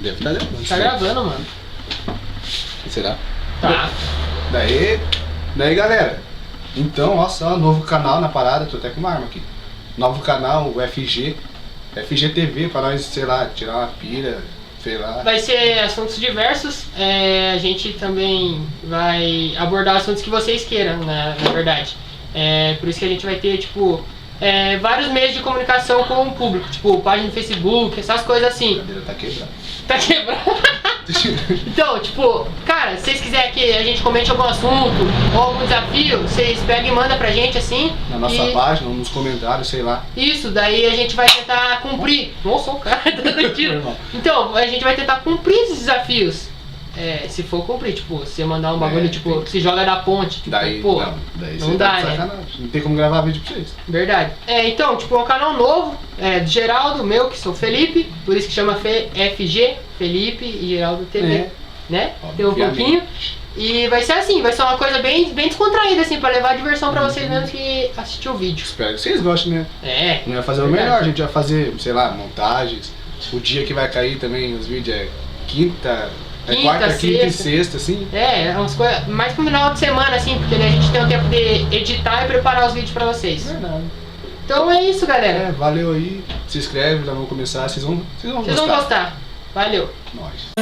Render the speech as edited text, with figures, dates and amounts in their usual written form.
Deve estar gravando. Tá gravando, mano. Será? Tá. Daí galera, então, ó só, novo canal na parada, tô até com uma arma aqui. Novo canal, o FG TV, pra nós, sei lá, tirar uma pira, sei lá. Vai ser assuntos diversos, a gente também vai abordar assuntos que vocês queiram, na verdade. Por isso que a gente vai ter, tipo, vários meios de comunicação com o público, tipo, página no Facebook, essas coisas assim. A cadeira tá quebrada. Tá quebrado? Então, tipo, cara, se vocês quiserem que a gente comente algum assunto ou algum desafio, vocês pegam e mandam pra gente assim. Na nossa página, nos comentários, sei lá. Isso, daí a gente vai tentar cumprir. Nossa, o cara tá dando tiro. Então, a gente vai tentar cumprir esses desafios. Se for cumprir, tipo, você mandar um bagulho, tipo, que se joga da ponte. Tipo, Daí, pô, daí não você dá, tá de né? sacanagem. Não tem como gravar vídeo pra vocês. Verdade. Então, tipo, é um canal novo, do Geraldo, meu, que sou Felipe, por isso que chama FG, Felipe e Geraldo TV, né? Tem um pouquinho. E vai ser assim, vai ser uma coisa bem descontraída, assim, pra levar diversão pra vocês mesmos que assistir o vídeo. Espero que vocês gostem, né? Não vai fazer o melhor, a gente vai fazer, sei lá, montagens. O dia que vai cair também os vídeos é quarta, quinta e sexta, assim. Umas coisas mais pro final de semana, assim, porque daí a gente tem o tempo de editar e preparar os vídeos pra vocês. Verdade. Então é isso, galera. Valeu aí, se inscreve, já vamos começar, vocês vão Vocês vão gostar. Valeu. Nós.